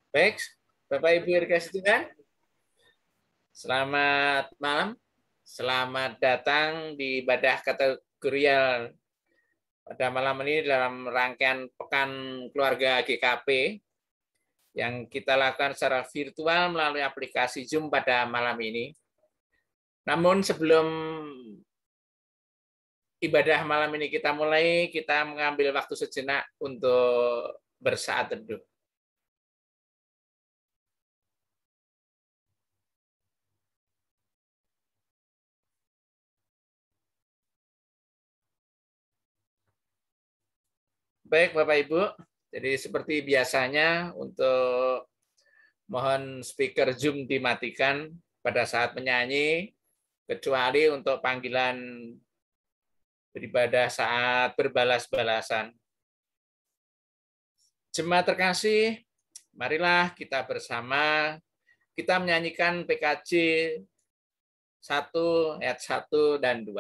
Baik, Bapak Ibu yang dikasih Tuhan, selamat malam. Selamat datang di ibadah kategorial pada malam ini dalam rangkaian Pekan Keluarga GKP yang kita lakukan secara virtual melalui aplikasi Zoom pada malam ini. Namun sebelum ibadah malam ini kita mulai, kita mengambil waktu sejenak untuk bersaat teduh. Baik Bapak Ibu, jadi seperti biasanya untuk mohon speaker Zoom dimatikan pada saat menyanyi, kecuali untuk panggilan beribadah saat berbalas-balasan. Jemaat terkasih, marilah kita bersama, kita menyanyikan PKJ 1 ayat 1 dan 2.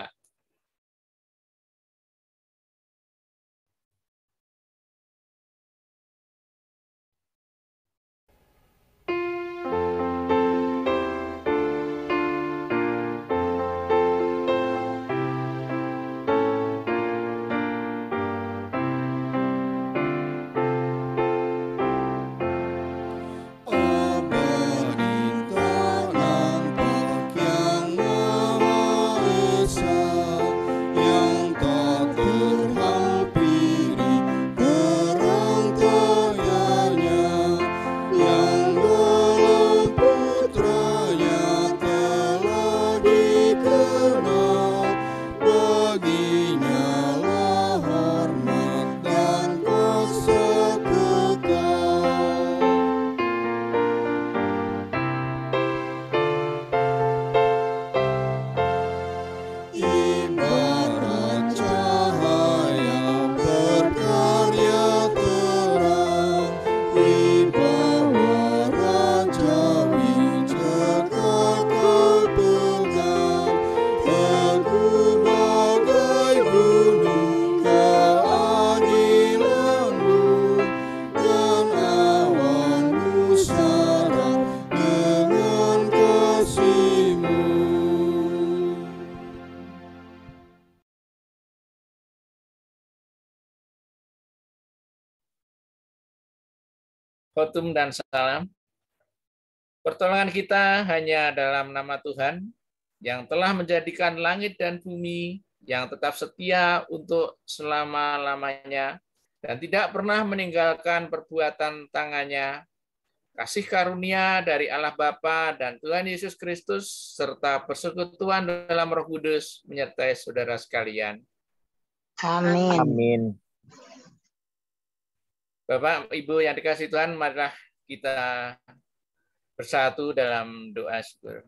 Khotum dan salam. Pertolongan kita hanya dalam nama Tuhan yang telah menjadikan langit dan bumi, yang tetap setia untuk selama-lamanya dan tidak pernah meninggalkan perbuatan tangannya. Kasih karunia dari Allah Bapa dan Tuhan Yesus Kristus serta persekutuan dalam Roh Kudus menyertai saudara sekalian. Amin. Amin. Bapak, Ibu yang dikasihi Tuhan, marilah kita bersatu dalam doa syukur.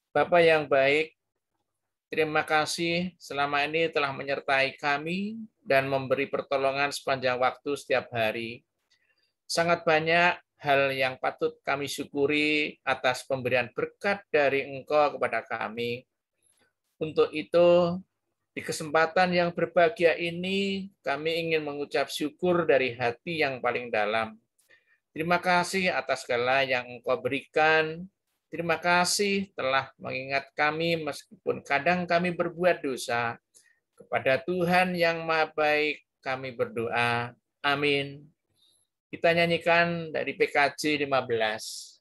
Bapa yang baik, terima kasih selama ini telah menyertai kami dan memberi pertolongan sepanjang waktu setiap hari. Sangat banyak hal yang patut kami syukuri atas pemberian berkat dari Engkau kepada kami. Untuk itu, di kesempatan yang berbahagia ini, kami ingin mengucap syukur dari hati yang paling dalam. Terima kasih atas segala yang Engkau berikan. Terima kasih telah mengingat kami meskipun kadang kami berbuat dosa. Kepada Tuhan yang Maha Baik kami berdoa. Amin. Kita nyanyikan dari PKJ 15.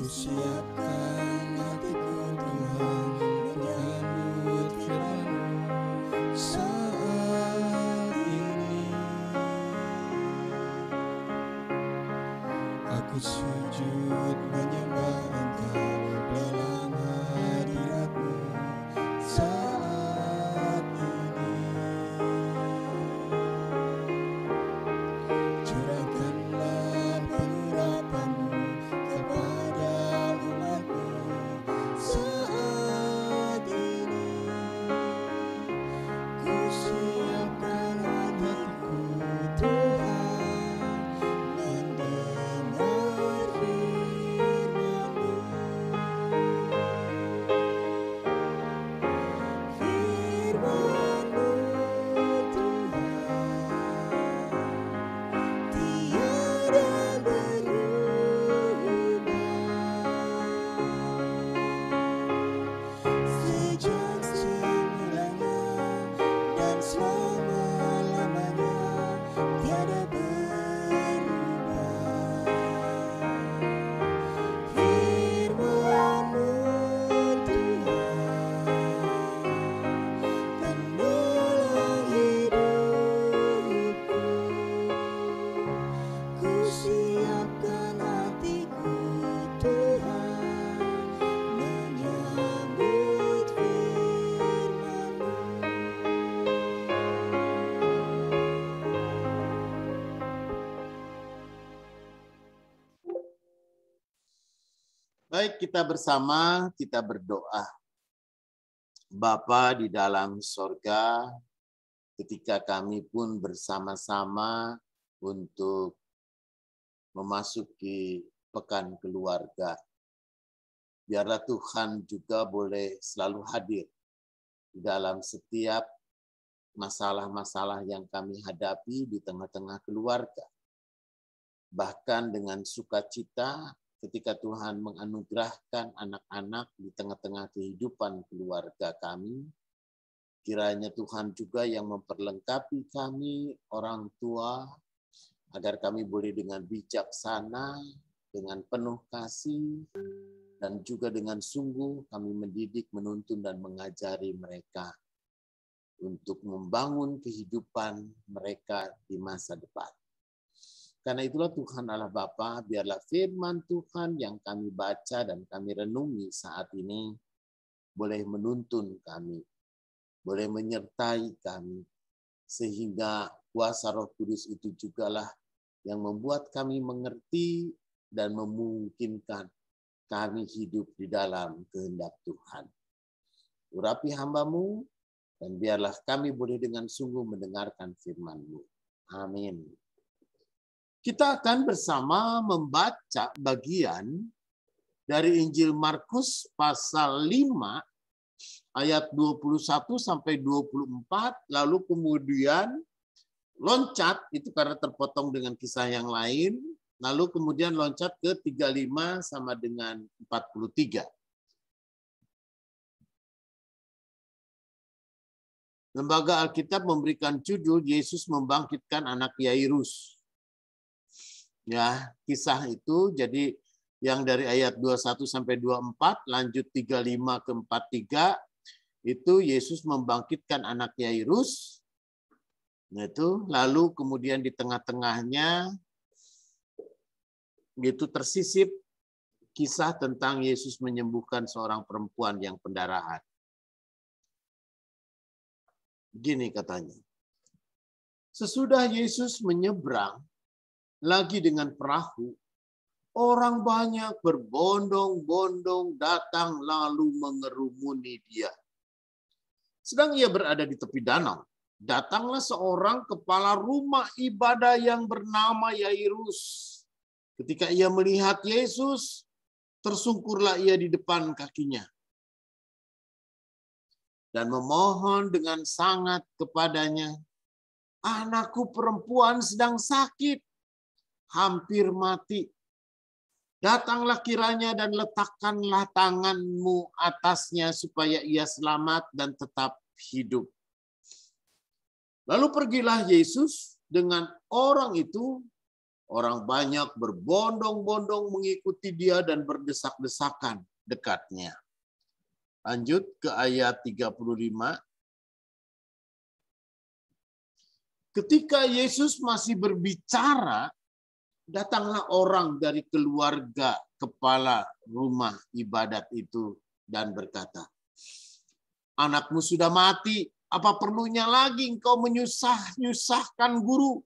Siapkan hatiku Tuhan menyambut firman-Mu saat ini. Aku sujud menyembah Engkau dalam hadirat-Mu saat ini. Curahkanlah pengurapan-Mu kepada umat-Mu saat ini. Ku siapkan siapkan hatiku Tuhan menyambut firman-Mu. Baik, kita bersama, kita berdoa. Bapa di dalam sorga, ketika kami pun bersama-sama untuk memasuki pekan keluarga, biarlah Tuhan juga boleh selalu hadir di dalam setiap masalah-masalah yang kami hadapi di tengah-tengah keluarga. Bahkan dengan sukacita, ketika Tuhan menganugerahkan anak-anak di tengah-tengah kehidupan keluarga kami, kiranya Tuhan juga yang memperlengkapi kami, orang tua, agar kami boleh dengan bijaksana, dengan penuh kasih, dan juga dengan sungguh kami mendidik, menuntun, dan mengajari mereka untuk membangun kehidupan mereka di masa depan. Karena itulah Tuhan Allah Bapa, biarlah firman Tuhan yang kami baca dan kami renungi saat ini boleh menuntun kami, boleh menyertai kami, sehingga kuasa Roh Kudus itu jugalah yang membuat kami mengerti dan memungkinkan kami hidup di dalam kehendak Tuhan. Urapi hamba-Mu, dan biarlah kami boleh dengan sungguh mendengarkan firman-Mu. Amin. Kita akan bersama membaca bagian dari Injil Markus pasal 5 ayat 21 sampai 24, lalu kemudian loncat, itu karena terpotong dengan kisah yang lain, lalu kemudian loncat ke 35 sama dengan 43. Lembaga Alkitab memberikan judul Yesus membangkitkan anak Yairus. Ya, kisah itu jadi yang dari ayat 21 sampai 24, lanjut 35 ke 43, itu Yesus membangkitkan anak Yairus. Nah, itu lalu kemudian di tengah-tengahnya itu tersisip kisah tentang Yesus menyembuhkan seorang perempuan yang pendarahan. Begini katanya. Sesudah Yesus menyeberang lagi dengan perahu, orang banyak berbondong-bondong datang lalu mengerumuni dia. Sedang ia berada di tepi danau, datanglah seorang kepala rumah ibadah yang bernama Yairus. Ketika ia melihat Yesus, tersungkurlah ia di depan kakinya dan memohon dengan sangat kepadanya, "Anakku perempuan sedang sakit, hampir mati. Datanglah kiranya dan letakkanlah tanganmu atasnya supaya ia selamat dan tetap hidup." Lalu pergilah Yesus dengan orang itu. Orang banyak berbondong-bondong mengikuti dia dan berdesak-desakan dekatnya. Lanjut ke ayat 35. Ketika Yesus masih berbicara, datanglah orang dari keluarga kepala rumah ibadat itu dan berkata, "Anakmu sudah mati, apa perlunya lagi engkau menyusahkan guru?"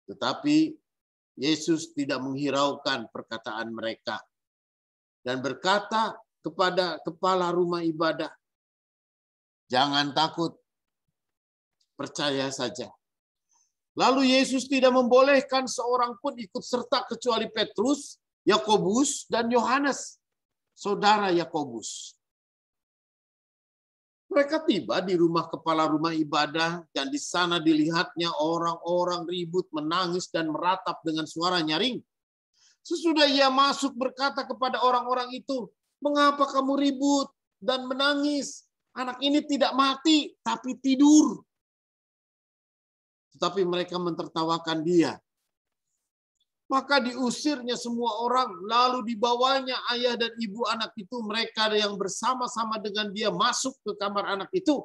Tetapi Yesus tidak menghiraukan perkataan mereka dan berkata kepada kepala rumah ibadah, "Jangan takut, percaya saja." Lalu Yesus tidak membolehkan seorang pun ikut serta kecuali Petrus, Yakobus, dan Yohanes, saudara Yakobus. Mereka tiba di rumah kepala rumah ibadah, dan di sana dilihatnya orang-orang ribut, menangis, dan meratap dengan suara nyaring. Sesudah ia masuk berkata kepada orang-orang itu, "Mengapa kamu ribut dan menangis? Anak ini tidak mati, tapi tidur." Tetapi mereka mentertawakan dia. Maka diusirnya semua orang, lalu dibawanya ayah dan ibu anak itu, mereka yang bersama-sama dengan dia masuk ke kamar anak itu.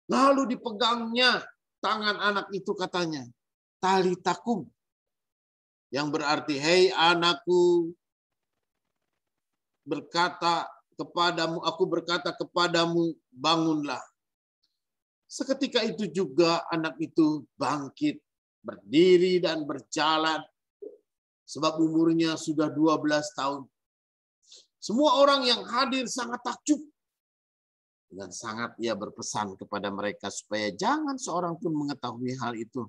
Lalu dipegangnya tangan anak itu, katanya, "Talita kum," Yang berarti, hei anakku, aku berkata kepadamu, bangunlah. Seketika itu juga anak itu bangkit, berdiri dan berjalan, sebab umurnya sudah 12 tahun. Semua orang yang hadir sangat takjub. Dan sangat ia berpesan kepada mereka supaya jangan seorang pun mengetahui hal itu.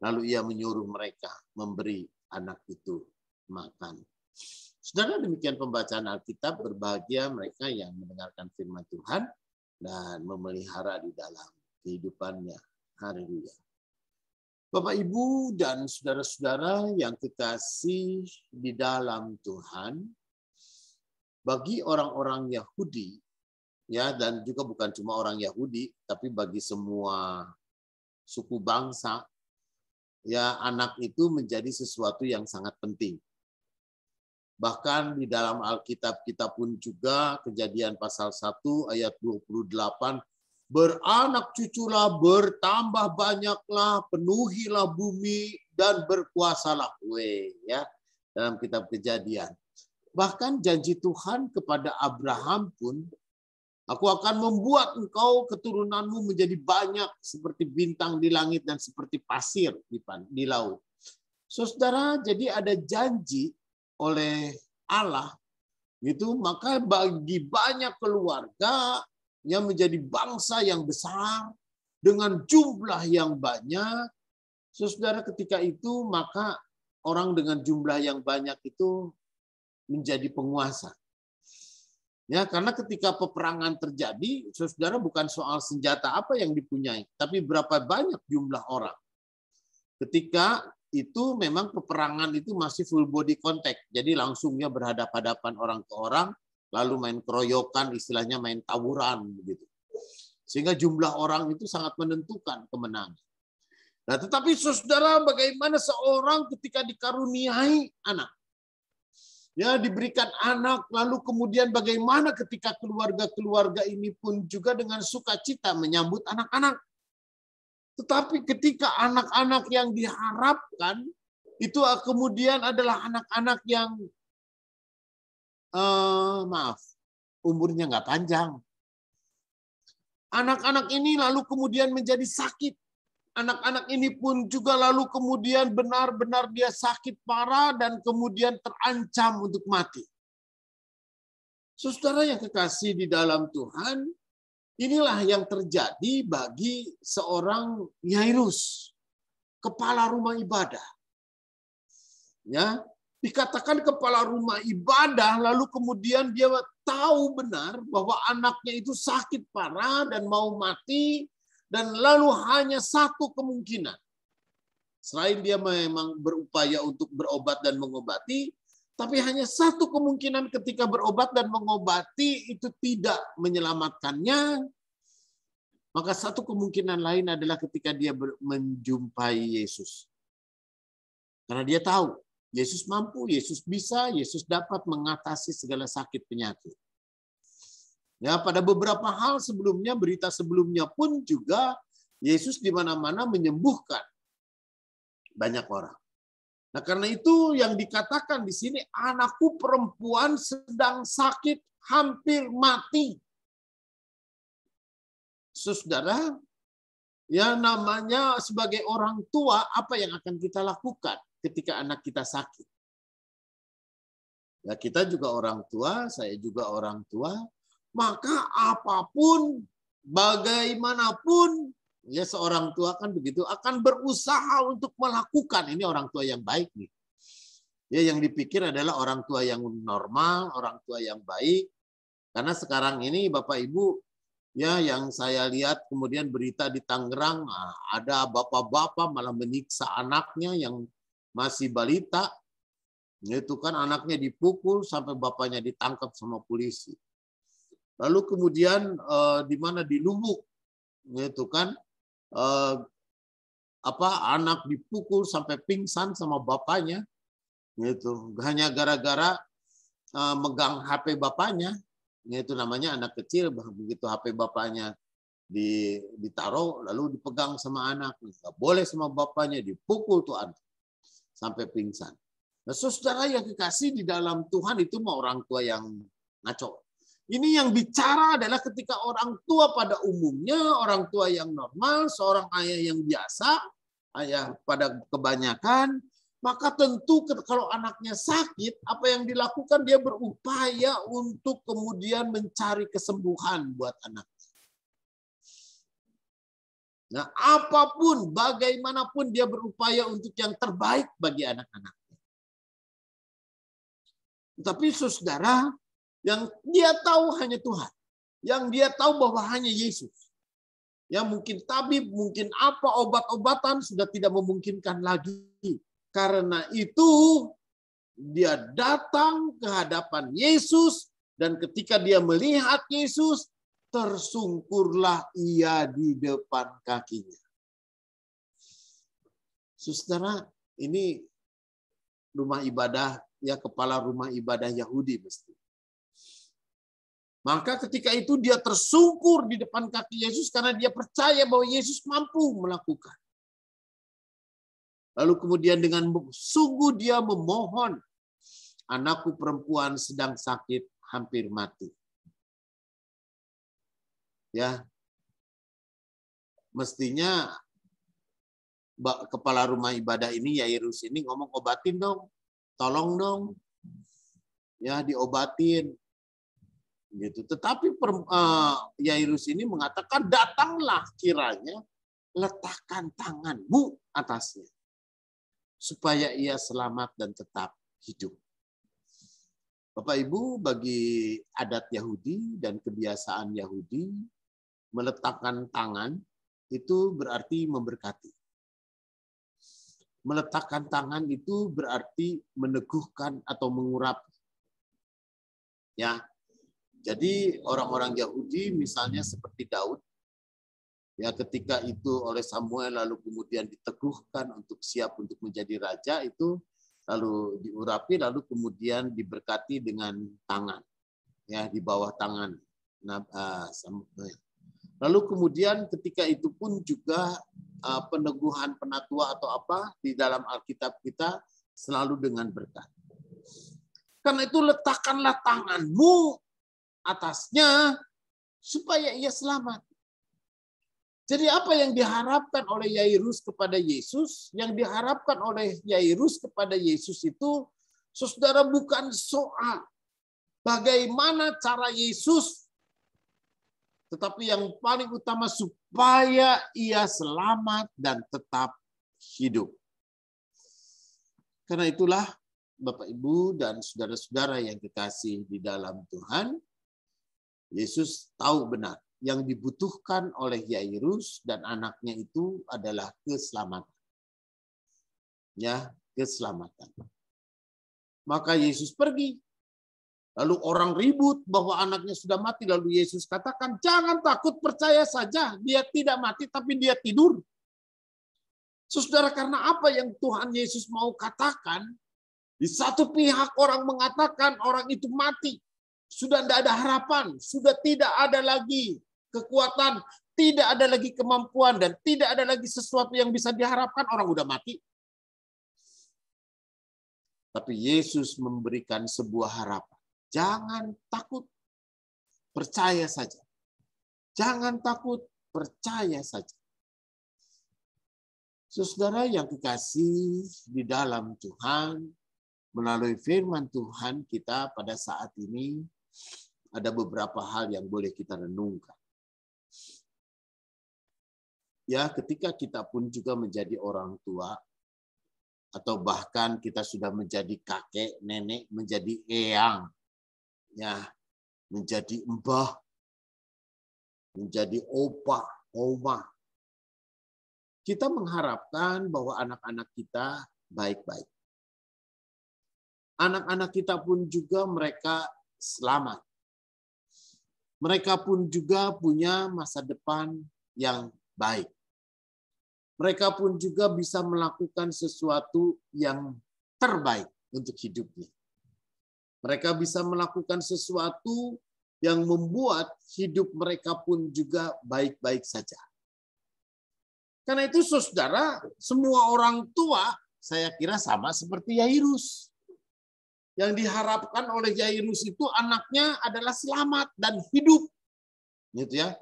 Lalu ia menyuruh mereka memberi anak itu makan. Saudara, demikian pembacaan Alkitab. Berbahagia mereka yang mendengarkan firman Tuhan dan memelihara di dalam kehidupannya. Haleluya. Bapak, Ibu, dan saudara-saudara yang kekasih di dalam Tuhan, bagi orang-orang Yahudi, ya, dan juga bukan cuma orang Yahudi, tapi bagi semua suku bangsa, ya, anak itu menjadi sesuatu yang sangat penting. Bahkan di dalam Alkitab kita pun juga, Kejadian pasal 1 ayat 28, beranak cuculah, bertambah banyaklah, penuhilah bumi, dan berkuasalah. Ya, dalam kitab Kejadian. Bahkan janji Tuhan kepada Abraham pun, aku akan membuat engkau keturunanmu menjadi banyak seperti bintang di langit dan seperti pasir di laut. Saudara, jadi ada janji oleh Allah, gitu, maka bagi banyak keluarga yang menjadi bangsa yang besar dengan jumlah yang banyak, saudara, ketika itu maka orang dengan jumlah yang banyak itu menjadi penguasa. Ya, karena ketika peperangan terjadi, saudara, bukan soal senjata apa yang dipunyai, tapi berapa banyak jumlah orang. Ketika itu memang peperangan itu masih full body contact, jadi langsungnya berhadapan-hadapan orang ke orang, lalu main keroyokan, istilahnya main tawuran begitu. Sehingga jumlah orang itu sangat menentukan kemenangan. Nah, tetapi saudara, bagaimana seorang ketika dikaruniai anak? Ya, diberikan anak, lalu kemudian bagaimana ketika keluarga-keluarga ini pun juga dengan sukacita menyambut anak-anak. Tetapi ketika anak-anak yang diharapkan itu kemudian adalah anak-anak yang umurnya nggak panjang. Anak-anak ini lalu kemudian menjadi sakit. Anak-anak ini pun juga lalu kemudian benar-benar dia sakit parah dan kemudian terancam untuk mati. Saudara yang kekasih di dalam Tuhan, inilah yang terjadi bagi seorang Yairus, kepala rumah ibadah. Ya, dikatakan kepala rumah ibadah, lalu kemudian dia tahu benar bahwa anaknya itu sakit parah dan mau mati, dan lalu hanya satu kemungkinan. Selain dia memang berupaya untuk berobat dan mengobati, tapi hanya satu kemungkinan ketika berobat dan mengobati itu tidak menyelamatkannya, maka satu kemungkinan lain adalah ketika dia menjumpai Yesus. Karena dia tahu, Yesus mampu, Yesus bisa, Yesus dapat mengatasi segala sakit penyakit. Ya, pada beberapa hal sebelumnya, berita sebelumnya pun juga Yesus di mana-mana menyembuhkan banyak orang. Nah, karena itu yang dikatakan di sini, anakku perempuan sedang sakit hampir mati. Saudara, ya namanya sebagai orang tua, apa yang akan kita lakukan ketika anak kita sakit? Ya, kita juga orang tua, saya juga orang tua. Maka apapun, bagaimanapun, ya seorang tua kan begitu, akan berusaha untuk melakukan. Ini orang tua yang baik nih. Ya, yang dipikir adalah orang tua yang normal, orang tua yang baik. Karena sekarang ini Bapak Ibu, ya yang saya lihat kemudian berita di Tangerang, ada bapak-bapak malah menyiksa anaknya yang masih balita. Itu kan anaknya dipukul sampai bapaknya ditangkap sama polisi. Lalu kemudian di mana di Lumbuk, itu kan anak dipukul sampai pingsan sama bapaknya, itu hanya gara-gara megang HP bapaknya, itu namanya anak kecil, begitu HP bapaknya ditaruh lalu dipegang sama anak, nggak boleh sama bapaknya, dipukul tuh anak sampai pingsan. Nah, saudara yang kekasih di dalam Tuhan itu mau orang tua yang ngaco. Ini yang bicara adalah ketika orang tua pada umumnya, orang tua yang normal, seorang ayah yang biasa, ayah pada kebanyakan, maka tentu kalau anaknya sakit, apa yang dilakukan dia berupaya untuk kemudian mencari kesembuhan buat anaknya. Nah, apapun, bagaimanapun dia berupaya untuk yang terbaik bagi anak-anaknya. Tapi saudara, yang dia tahu hanya Tuhan. Yang dia tahu bahwa hanya Yesus. Yang mungkin tabib, mungkin apa, obat-obatan sudah tidak memungkinkan lagi. Karena itu dia datang ke hadapan Yesus. Dan ketika dia melihat Yesus, tersungkurlah ia di depan kakinya. Saudara, ini rumah ibadah, ya kepala rumah ibadah Yahudi mesti. Maka ketika itu dia tersungkur di depan kaki Yesus karena dia percaya bahwa Yesus mampu melakukan. Lalu kemudian dengan sungguh dia memohon, anakku perempuan sedang sakit, hampir mati. Ya, mestinya kepala rumah ibadah ini, Yairus ini ngomong, obatin dong, tolong dong, ya diobatin. Gitu. Tetapi Yairus ini mengatakan, datanglah kiranya, letakkan tanganmu atasnya, supaya ia selamat dan tetap hidup. Bapak Ibu, bagi adat Yahudi dan kebiasaan Yahudi, meletakkan tangan itu berarti memberkati. Meletakkan tangan itu berarti meneguhkan atau mengurapi. Ya. Jadi orang-orang Yahudi misalnya seperti Daud, ya ketika itu oleh Samuel lalu kemudian diteguhkan untuk siap untuk menjadi raja, itu lalu diurapi lalu kemudian diberkati dengan tangan, ya di bawah tangan. Lalu kemudian ketika itu pun juga peneguhan penatua atau apa di dalam Alkitab kita selalu dengan berkat. Karena itu letakkanlah tanganmu atasnya supaya ia selamat. Jadi apa yang diharapkan oleh Yairus kepada Yesus, yang diharapkan oleh Yairus kepada Yesus itu, saudara, bukan soal bagaimana cara Yesus, tetapi yang paling utama supaya ia selamat dan tetap hidup. Karena itulah Bapak Ibu dan saudara-saudara yang dikasihi di dalam Tuhan, Yesus tahu benar yang dibutuhkan oleh Yairus dan anaknya itu adalah keselamatan. Ya, keselamatan. Maka Yesus pergi. Lalu orang ribut bahwa anaknya sudah mati. Lalu Yesus katakan, jangan takut, percaya saja. Dia tidak mati, tapi dia tidur. Saudara, karena apa yang Tuhan Yesus mau katakan, di satu pihak orang mengatakan orang itu mati. Sudah tidak ada harapan, sudah tidak ada lagi kekuatan, tidak ada lagi kemampuan, dan tidak ada lagi sesuatu yang bisa diharapkan, orang udah mati. Tapi Yesus memberikan sebuah harapan. Jangan takut, percaya saja. Jangan takut, percaya saja. Saudara yang kekasih di dalam Tuhan, melalui firman Tuhan kita pada saat ini, ada beberapa hal yang boleh kita renungkan. Ya, ketika kita pun juga menjadi orang tua, atau bahkan kita sudah menjadi kakek, nenek, menjadi eyang, ya, menjadi mbah, menjadi opa, oma. Kita mengharapkan bahwa anak-anak kita baik-baik. Anak-anak kita pun juga mereka selamat. Mereka pun juga punya masa depan yang baik. Mereka pun juga bisa melakukan sesuatu yang terbaik untuk hidupnya. Mereka bisa melakukan sesuatu yang membuat hidup mereka pun juga baik-baik saja. Karena itu saudara, semua orang tua saya kira sama seperti Yairus. Yang diharapkan oleh Yairus itu anaknya adalah selamat dan hidup. Gitu ya.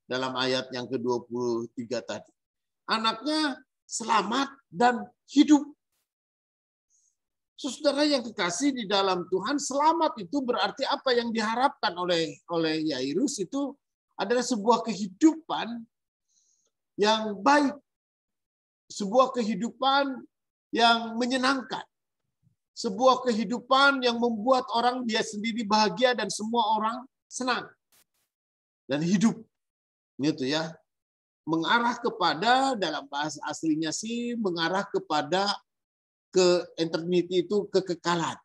Dalam ayat yang ke-23 tadi. Anaknya selamat dan hidup. Saudara yang kekasih di dalam Tuhan, selamat itu berarti apa yang diharapkan oleh Yairus itu adalah sebuah kehidupan yang baik. Sebuah kehidupan yang menyenangkan. Sebuah kehidupan yang membuat orang dia sendiri bahagia dan semua orang senang. Dan hidup. Gitu ya. Mengarah kepada, dalam bahasa aslinya sih, mengarah kepada ke eternity itu kekekalan.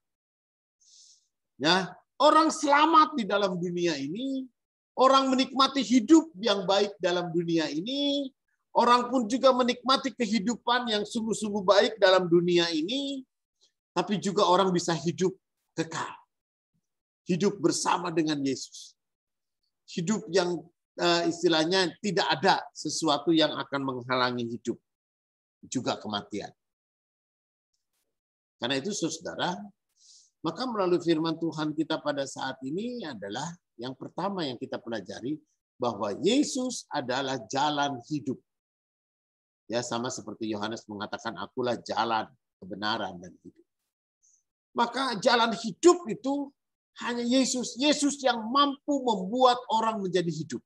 Ya, orang selamat di dalam dunia ini, orang menikmati hidup yang baik dalam dunia ini, orang pun juga menikmati kehidupan yang sungguh-sungguh baik dalam dunia ini, tapi juga orang bisa hidup kekal. Hidup bersama dengan Yesus. Hidup yang istilahnya tidak ada sesuatu yang akan menghalangi hidup. Juga kematian. Karena itu saudara, maka melalui firman Tuhan kita pada saat ini adalah yang pertama yang kita pelajari, bahwa Yesus adalah jalan hidup. Ya, sama seperti Yohanes mengatakan, akulah jalan, kebenaran, dan hidup. Maka jalan hidup itu hanya Yesus. Yesus yang mampu membuat orang menjadi hidup.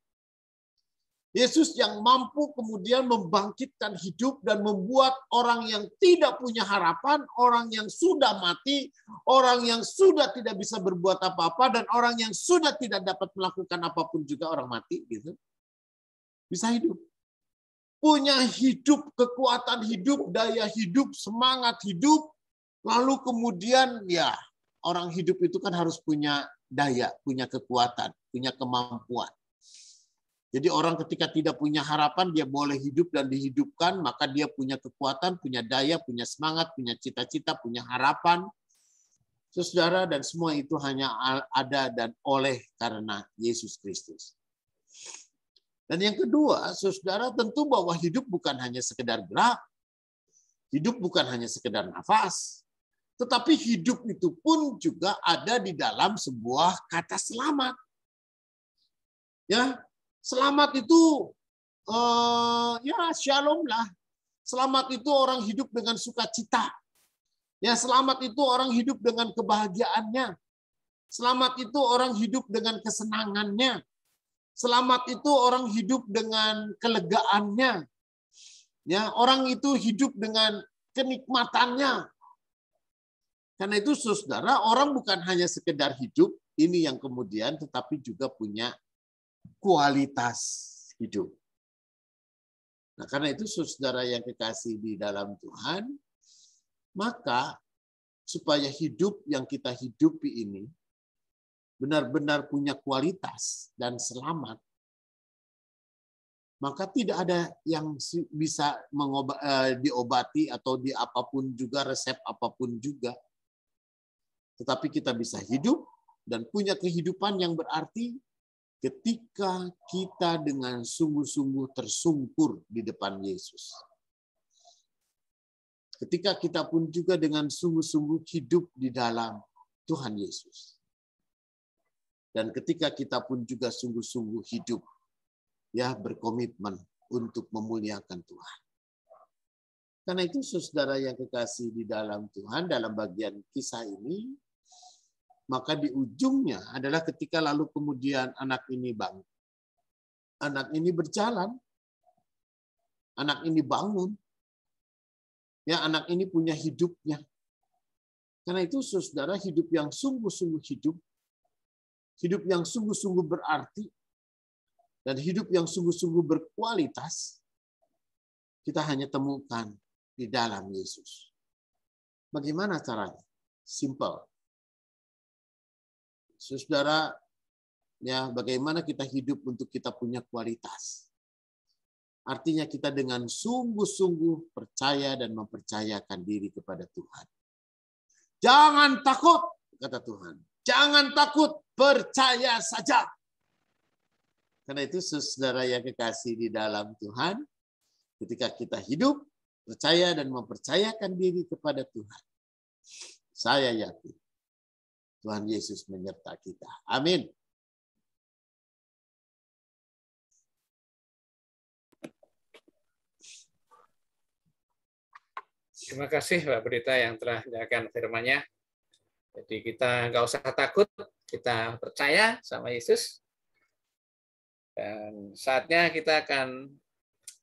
Yesus yang mampu kemudian membangkitkan hidup dan membuat orang yang tidak punya harapan, orang yang sudah mati, orang yang sudah tidak bisa berbuat apa-apa, dan orang yang sudah tidak dapat melakukan apapun juga orang mati, gitu, bisa hidup. Punya hidup, kekuatan hidup, daya hidup, semangat hidup, lalu kemudian ya orang hidup itu kan harus punya daya, punya kekuatan, punya kemampuan. Jadi orang ketika tidak punya harapan, dia boleh hidup dan dihidupkan, maka dia punya kekuatan, punya daya, punya semangat, punya cita-cita, punya harapan. Saudara, dan semua itu hanya ada dan oleh karena Yesus Kristus. Dan yang kedua, saudara, tentu bahwa hidup bukan hanya sekedar gerak, hidup bukan hanya sekedar nafas, tetapi hidup itu pun juga ada di dalam sebuah kata selamat. Ya, selamat itu ya shalom lah. Selamat itu orang hidup dengan sukacita. Ya, selamat itu orang hidup dengan kebahagiaannya. Selamat itu orang hidup dengan kesenangannya. Selamat itu orang hidup dengan kelegaannya. Ya, orang itu hidup dengan kenikmatannya. Karena itu saudara, orang bukan hanya sekedar hidup, ini yang kemudian tetapi juga punya kualitas hidup. Nah, karena itu saudara yang kekasih di dalam Tuhan, maka supaya hidup yang kita hidupi ini benar-benar punya kualitas dan selamat, maka tidak ada yang bisa diobati atau di apapun juga, resep apapun juga. Tetapi kita bisa hidup dan punya kehidupan yang berarti ketika kita dengan sungguh-sungguh tersungkur di depan Yesus. Ketika kita pun juga dengan sungguh-sungguh hidup di dalam Tuhan Yesus. Dan ketika kita pun juga sungguh-sungguh hidup, ya berkomitmen untuk memuliakan Tuhan. Karena itu saudara yang kekasih di dalam Tuhan, dalam bagian kisah ini, maka di ujungnya adalah ketika lalu kemudian anak ini bangun. Anak ini berjalan. Anak ini bangun. Ya, anak ini punya hidupnya. Karena itu saudara, hidup yang sungguh-sungguh hidup, hidup yang sungguh-sungguh berarti, dan hidup yang sungguh-sungguh berkualitas, kita hanya temukan di dalam Yesus. Bagaimana caranya? Simple. Saudara, ya bagaimana kita hidup untuk kita punya kualitas? Artinya kita dengan sungguh-sungguh percaya dan mempercayakan diri kepada Tuhan. Jangan takut, kata Tuhan. Jangan takut, percaya saja. Karena itu saudara yang kekasih di dalam Tuhan, ketika kita hidup, percaya dan mempercayakan diri kepada Tuhan, saya yakin Tuhan Yesus menyertai kita. Amin. Terima kasih Pak Pendeta yang telah menyampaikan firman-Nya. Jadi kita nggak usah takut, kita percaya sama Yesus. Dan saatnya kita akan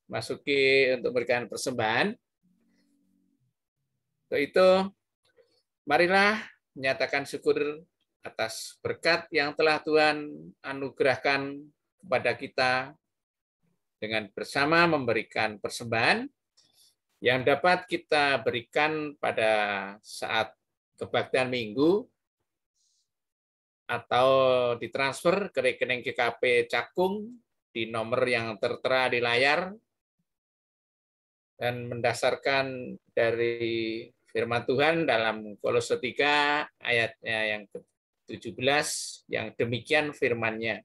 masuki untuk memberikan persembahan. Untuk itu, marilah menyatakan syukur atas berkat yang telah Tuhan anugerahkan kepada kita dengan bersama memberikan persembahan yang dapat kita berikan pada saat kebaktian minggu atau ditransfer ke rekening GKP Cakung di nomor yang tertera di layar, dan mendasarkan dari firman Tuhan dalam Kolose 3 ayatnya yang ke-17 yang demikian firman-Nya.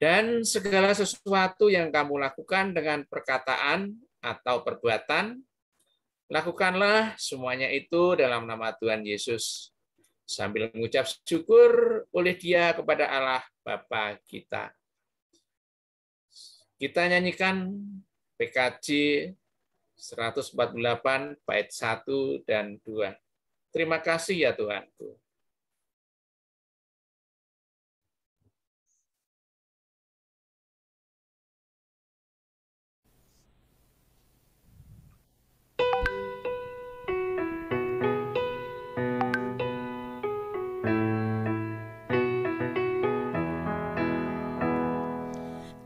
Dan segala sesuatu yang kamu lakukan dengan perkataan atau perbuatan, lakukanlah semuanya itu dalam nama Tuhan Yesus, sambil mengucap syukur oleh Dia kepada Allah Bapa kita. Kita nyanyikan PKJ 148 bait 1 dan 2. Terima kasih ya Tuhanku.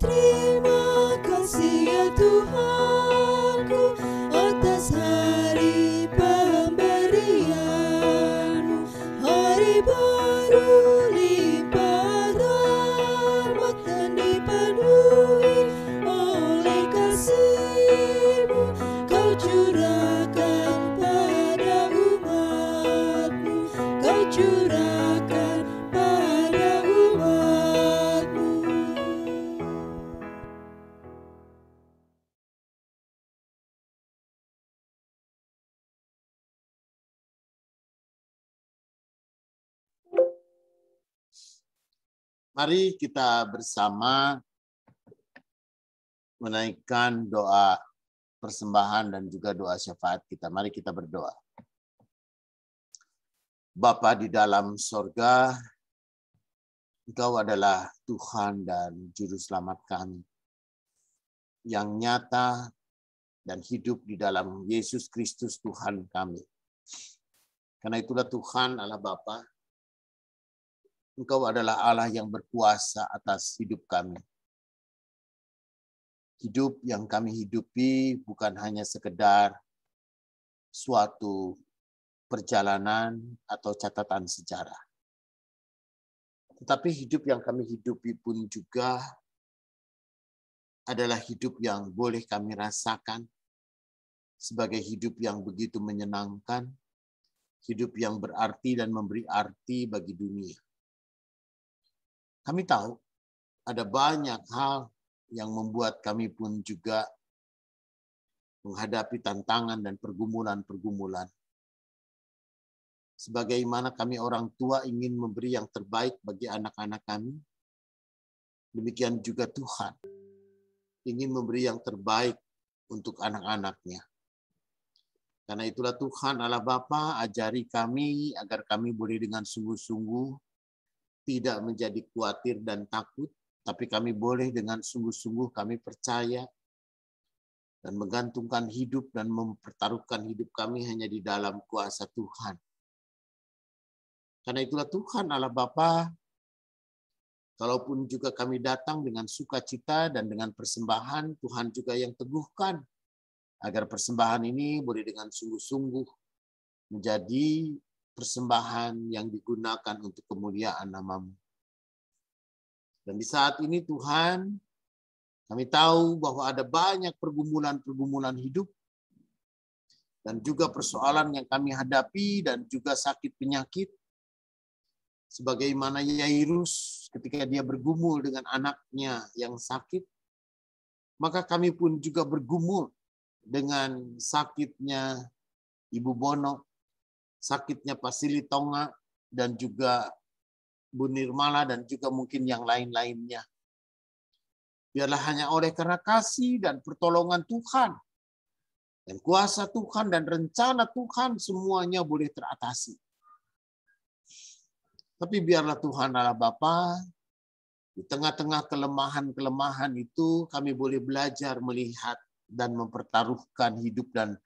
Terima kasih ya Tuhanku atas hari pemberian-Mu, hari baru limpah rahmat dan dipenuhi oleh kasih-Mu. Kau curahkan pada umat-Mu, Kau curahkan pada umat-Mu. Mari kita bersama menaikkan doa persembahan dan juga doa syafaat kita. Mari kita berdoa. Bapa di dalam sorga, Engkau adalah Tuhan dan Juru Selamat kami, yang nyata dan hidup di dalam Yesus Kristus Tuhan kami. Karena itulah Tuhan Allah Bapa, Engkau adalah Allah yang berkuasa atas hidup kami. Hidup yang kami hidupi bukan hanya sekedar suatu perjalanan atau catatan sejarah. Tetapi hidup yang kami hidupi pun juga adalah hidup yang boleh kami rasakan sebagai hidup yang begitu menyenangkan, hidup yang berarti dan memberi arti bagi dunia. Kami tahu ada banyak hal yang membuat kami pun juga menghadapi tantangan dan pergumulan-pergumulan. Sebagaimana kami orang tua ingin memberi yang terbaik bagi anak-anak kami, demikian juga Tuhan ingin memberi yang terbaik untuk anak-anaknya. Karena itulah Tuhan Allah Bapa, ajari kami agar kami boleh dengan sungguh-sungguh tidak menjadi khawatir dan takut, tapi kami boleh dengan sungguh-sungguh kami percaya dan menggantungkan hidup dan mempertaruhkan hidup kami hanya di dalam kuasa Tuhan. Karena itulah Tuhan Allah Bapa, kalaupun juga kami datang dengan sukacita dan dengan persembahan, Tuhan juga yang teguhkan agar persembahan ini boleh dengan sungguh-sungguh menjadi persembahan yang digunakan untuk kemuliaan nama-Mu. Dan di saat ini Tuhan, kami tahu bahwa ada banyak pergumulan-pergumulan hidup dan juga persoalan yang kami hadapi dan juga sakit penyakit. Sebagaimana Yairus ketika dia bergumul dengan anaknya yang sakit, maka kami pun juga bergumul dengan sakitnya Ibu Bono, sakitnya Pak Sili Tonga, dan juga Bu Nirmala dan juga mungkin yang lain-lainnya. Biarlah hanya oleh karena kasih dan pertolongan Tuhan, dan kuasa Tuhan dan rencana Tuhan semuanya boleh teratasi. Tapi biarlah Tuhan Allah Bapa, di tengah-tengah kelemahan-kelemahan itu kami boleh belajar melihat dan mempertaruhkan hidup dan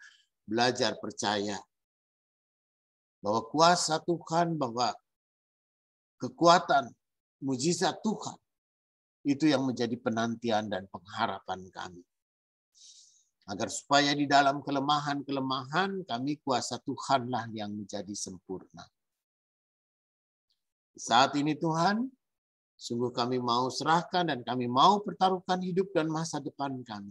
belajar percaya bahwa kuasa Tuhan, bahwa kekuatan mujizat Tuhan itu yang menjadi penantian dan pengharapan kami. Agar supaya di dalam kelemahan-kelemahan kami kuasa Tuhanlah yang menjadi sempurna. Saat ini Tuhan, sungguh kami mau serahkan dan kami mau pertaruhkan hidup dan masa depan kami.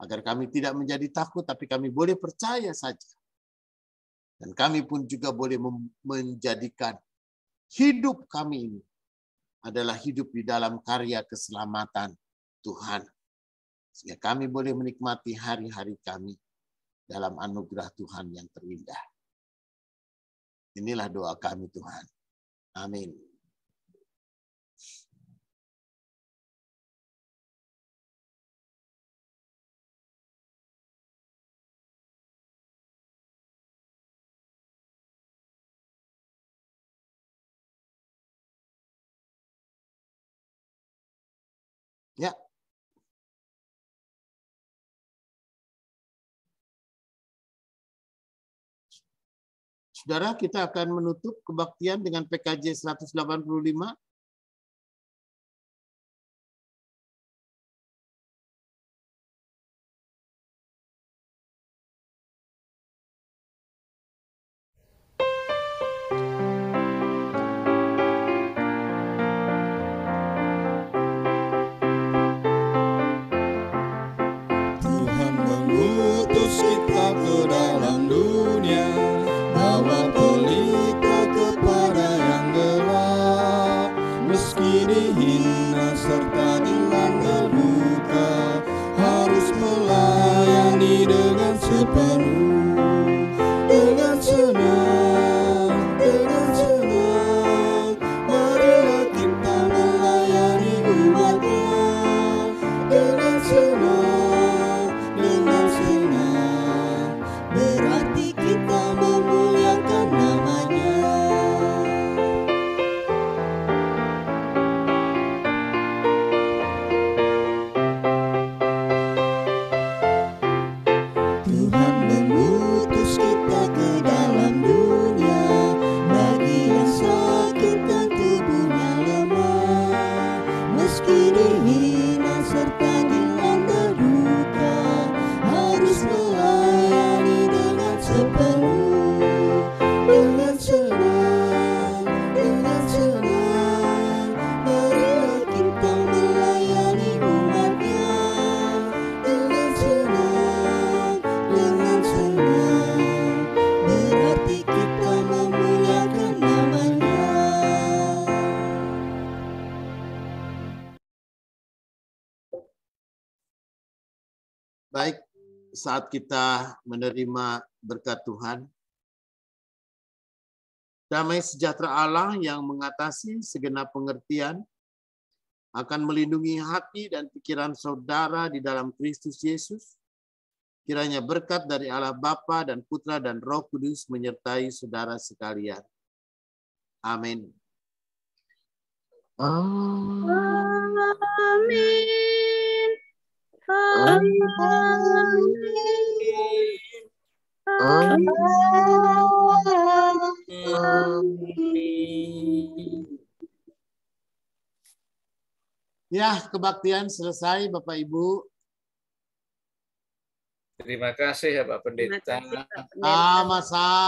Agar kami tidak menjadi takut, tapi kami boleh percaya saja. Dan kami pun juga boleh menjadikan hidup kami ini adalah hidup di dalam karya keselamatan Tuhan. Sehingga kami boleh menikmati hari-hari kami dalam anugerah Tuhan yang terindah. Inilah doa kami Tuhan. Amin. Ya. Saudara, kita akan menutup kebaktian dengan PKJ 185. Tuhan mengutus kita ke dalam dunia, bawa pelita kepada yang gelap. Meski dihina serta dilanda luka, harus melayani dengan sepenuh, dengan senang, dengan senang. Marilah kita melayani umatnya dengan senang, dengan senang. Berarti kita memuliakan namanya. Tuhan mengutus kita ke dalam dunia, bagi yang sakit dan tubuhnya lemah. Meski dihina serta dilanda duka, harus melayani dengan sepenuh, dengan senang, dengan senang. Marilah kita melayani umatnya dengan senang, dengan senang. Berarti kita memuliakan namanya. Baik, saat kita menerima berkat Tuhan, damai sejahtera Allah yang mengatasi segenap pengertian akan melindungi hati dan pikiran saudara di dalam Kristus Yesus. Kiranya berkat dari Allah Bapa dan Putra dan Roh Kudus menyertai saudara sekalian. Amin. Amin. Ya, kebaktian selesai Bapak Ibu. Terima kasih ya Pak Pendeta. Sama-sama.